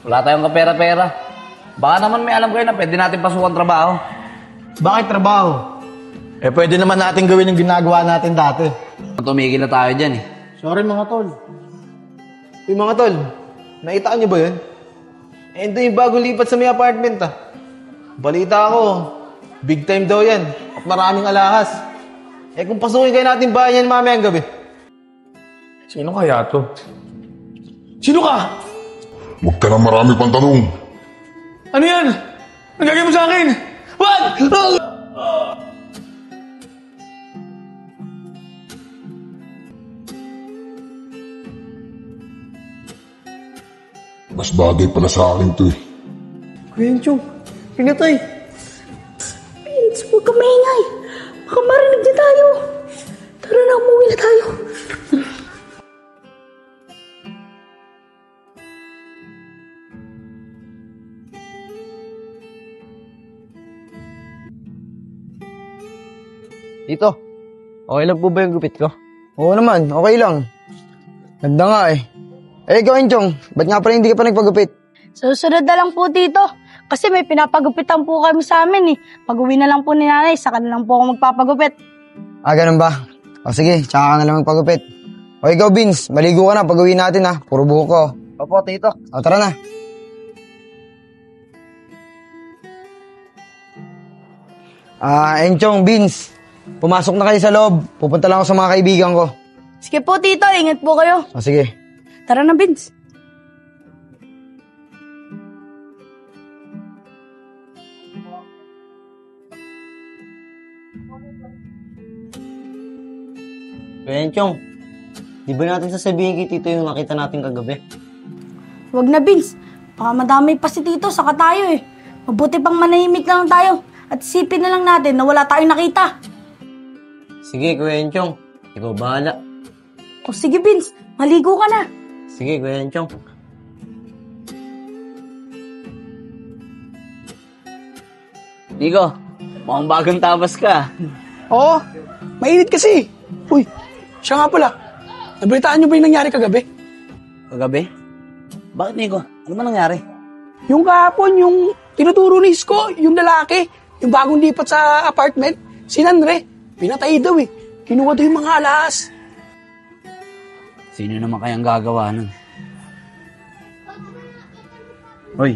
Wala tayong kapera-pera. Baka naman may alam kayo na pwede natin pasukan trabaho. Bakit trabaho? Pwede naman natin gawin yung ginagawa natin dati. Tumigil na tayo dyan eh. Sorry mga tol. Mga tol, naitaan niyo ba yun? Ito yung bagong lipat sa may apartment Balita ko, big time daw yan at maraming alahas. Kung pasukin kayo natin bayan yan mamayang gabi. Sino kaya to? Sino ka? Huwag ka lang marami pang tanong. Ano yan? Ang gagawin mo sa akin? What? Mas bagay pala sa akin to eh. Kuya Enchong, pinatay. Vince, huwag ka maingay. Baka marinig na tayo. Tara na, umuwi na tayo. Dito, okay lang po ba yung gupit ko? Oo naman, okay lang. Ganda nga eh. Ikaw Enchong, ba't nga pala hindi ka pa nagpagupit? Susunod na lang po dito. Kasi may pinapagupitan po kami sa amin eh. Pag-uwi na lang po ni nanay, saka na lang po ako magpapagupit. Ganun ba? O sige, tsaka ka na lang magpagupit. O ikaw Vince, maligo ka na pag-uwi natin Puro buhok ko. Opo, tito. O tara na. Enchong, Vince, pumasok na kayo sa loob. Pupunta lang ako sa mga kaibigan ko. Sige po tito, ingat po kayo. O sige. Tara na, Vince. Kuya Enchong, di ba natin sasabihin kay Tito yung nakita natin kagabi? Huwag na, Vince. Baka madamay pa si tito, saka tayo eh. Mabuti pang manahimik na lang tayo. At isipin na lang natin na wala tayong nakita. Sige, Kuya Enchong. Ikaw bahala. O sige, Vince. Maligo ka na. Sige, Kuya Enchong. Nico, mukhang bagong tabas ka. Oo, mainit kasi. Uy, siya nga pala. Nabalitaan niyo ba yung nangyari kagabi? Kagabi? Bakit, Nico? Ano ba nangyari? Yung kahapon, yung tinuturo ni Isko, yung lalaki, yung bagong lipat sa apartment, si Nandre, pinatay daw eh. Kinuha daw yung mga alahas. Sino naman kayang gagawa nun? Hoy,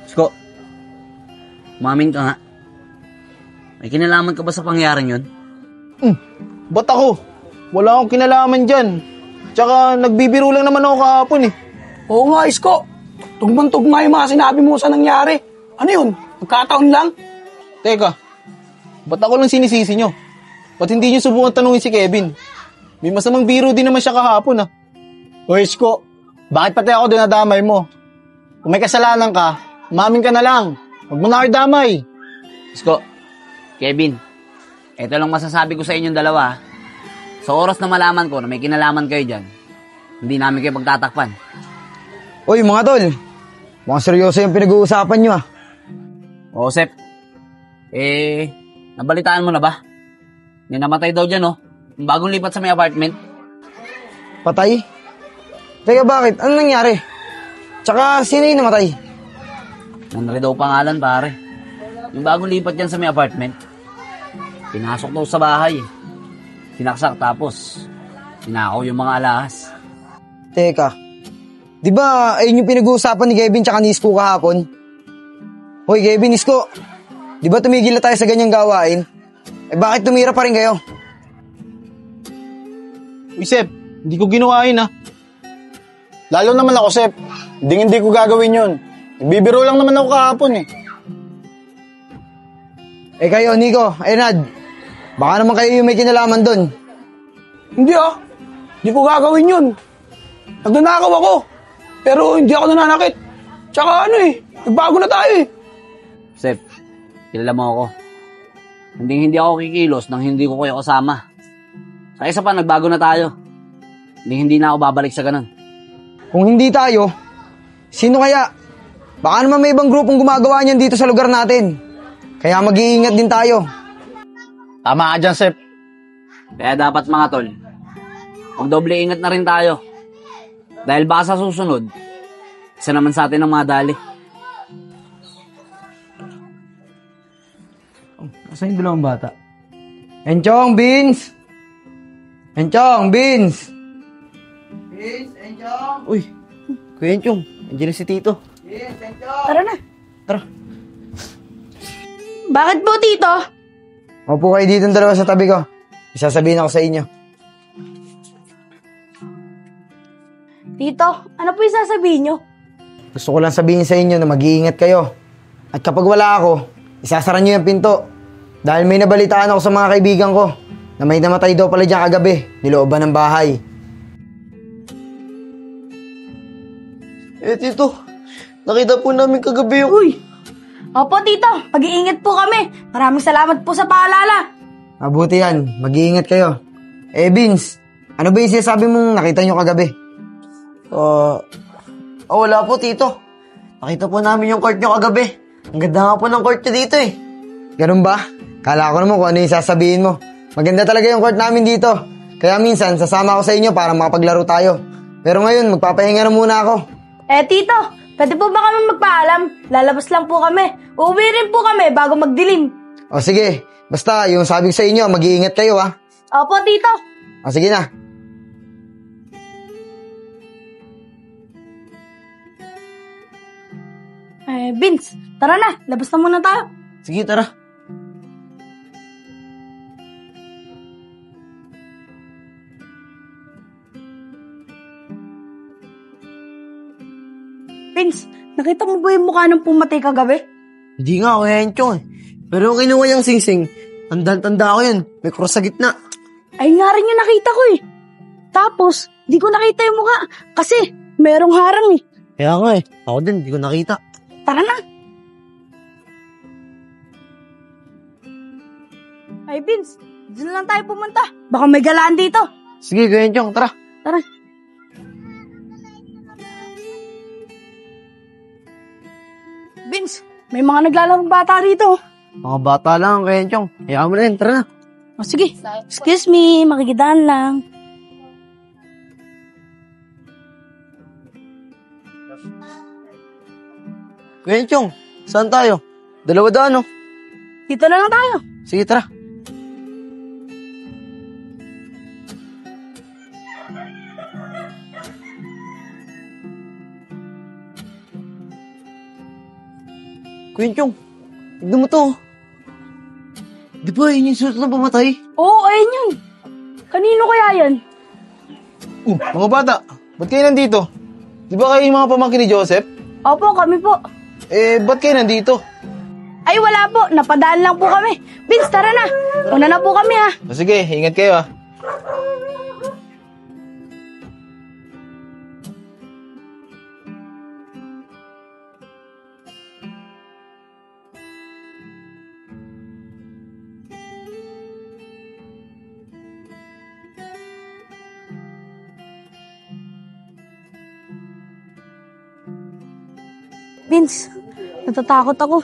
Isko. Umamin ka nga. May kinalaman ka ba sa pangyaring yun? Ba't ako? Wala akong kinalaman dyan. Tsaka nagbibiro lang naman ako kahapon eh. Oo nga, Isko. Tugmang-tugma yung mga sinabi mo sa nangyari. Ano yun? Magkataon lang? Teka, ba't ako lang sinisisi nyo? Ba't hindi nyo subukan tanungin si Kevin? May masamang biro din naman siya kahapon O Isko, bakit pati ako dinadamay mo? Kung may kasalanan ka, umamin ka na lang. Huwag mo na ako damay. Isko, Kevin, eto lang masasabi ko sa inyong dalawa. Sa oras na malaman ko na may kinalaman kayo dyan, hindi namin kayo pagtatakpan. Uy mga tol, mukhang seryoso yung pinag-uusapan nyo O, Sep, nabalitaan mo na ba? May namatay daw dyan, yung bagong lipat sa may apartment. Patay? Teka bakit? Ano nangyari? Tsaka sino yung namatay? Nandre daw pangalan, pare. Yung bagong lipat dyan sa may apartment. Pinasok daw sa bahay. Sinaksak tapos sinakaw yung mga alahas. Teka, di ba ayun yung pinag-uusapan ni Kevin tsaka ni Isko kahapon? Hoy Kevin, Isko, di ba tumigil na tayo sa ganyang gawain? Bakit tumira pa rin kayo? Uy Sep, hindi ko ginawa yun Lalo naman ako Sep, hindi ko gagawin yun. Nagbibiro lang naman ako kahapon kayo Nico, Enad, baka naman kayo yung may kinalaman doon. Hindi Hindi ko gagawin yun. Nagnanakaw ako. Pero hindi ako nananakit. Tsaka nagbago na tayo Sep, kilala mo ako. Hindi ako kikilos nang hindi ko kayo kasama. Sa isa pa, nagbago na tayo. Hindi na ako babalik sa ganun. Kung hindi tayo, sino kaya? Baka naman may ibang grupong gumagawa niyan dito sa lugar natin. Kaya mag-iingat din tayo. Tama ka dyan, Sep. Kaya dapat mga tol, magdoble ingat na rin tayo. Dahil baka sa susunod, Isa naman sa atin ang madali. Asan yung dalawang bata? Enchong, Beans! Enchong, Beans! Beans, Enchong! Uy, Kuya Enchong, andiyan na si Tito. Beans, Enchong! Tara na. Tara. Bakit po, Tito? Opo kayo dito dalawa sa tabi ko. Isasabihin ako sa inyo. Tito, ano po yung sasabihin nyo? Gusto ko lang sabihin sa inyo na mag-iingat kayo. At kapag wala ako, isasara nyo yung pinto. Dahil may nabalitaan ako sa mga kaibigan ko na may namatay daw pala dyan kagabi, nilooban ng bahay. Tito, nakita po namin kagabi yung... Uy! Opo, Tito. Mag-iingat po kami. Maraming salamat po sa paalala. Mabuti yan, mag-iingat kayo. Vince, ano ba yung sinasabi mong nakita nyo kagabi? Wala po, Tito. Nakita po namin yung court nyo kagabi. Ang ganda nga po ng court nyo dito eh. Ganun ba? Kala ko naman kung ano yung sasabihin mo. Maganda talaga yung court namin dito. Kaya minsan, sasama ako sa inyo para makapaglaro tayo. Pero ngayon, magpapahinga na muna ako. Tito, pwede po ba kami magpaalam? Lalabas lang po kami. Uuwi rin po kami bago magdilim. O sige, basta yung sabi ko sa inyo, mag-iingat kayo ha. Opo, Tito. O sige na. Vince, tara na. Labas na muna tayo. Sige, tara. Vince, nakita mo ba yung mukha ng pumatay kagabi? Hindi nga, Kuya Enchong eh. Pero yung kinuha niyang singsing, tanda ko yun. May cross sa gitna. Ay nga rin yung nakita ko eh. Tapos, di ko nakita yung mukha kasi merong harang eh. Kaya nga eh. Ako din, di ko nakita. Tara na. Ay, Vince, dyan lang tayo pumunta. Baka may galaan dito. Sige, Kuya Enchong, tara. Tara. Vince, may mga naglalarong bata rito. Mga bata lang, Kuya Enchong. Hayaan mo na yun, tara na. O sige, excuse me, makikidaan lang. Kuya Enchong, saan tayo? Dalawa daan, no? Dito na lang tayo. Sige, tara. Kuya Enchong, tignan mo to. Di ba yun yung sulat na pumatay? Oo, ayun yun. Kanino kaya yan? Mga bata, ba't kayo nandito? Di ba kayo yung mga pamangkin ni Joseph? Opo, kami po. Ba't kayo nandito? Ay, wala po. Napadaan lang po kami. Vince, tara na. Una na po kami, ha. Sige, ingat kayo ah. Vince, natatakot ako.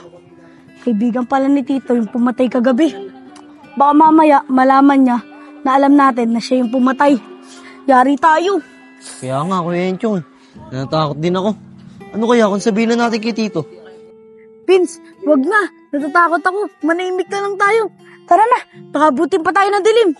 Kaibigan pala ni Tito yung pumatay kagabi. Baka mamaya malaman niya na alam natin na siya yung pumatay. Yari tayo. Kaya nga, Kuya Enchong, natatakot din ako. Ano kaya kung sabihin na natin kay Tito? Vince, wag na. Natatakot ako. Manahimik na lang tayo. Tara na. Baka butin pa tayo ng dilim.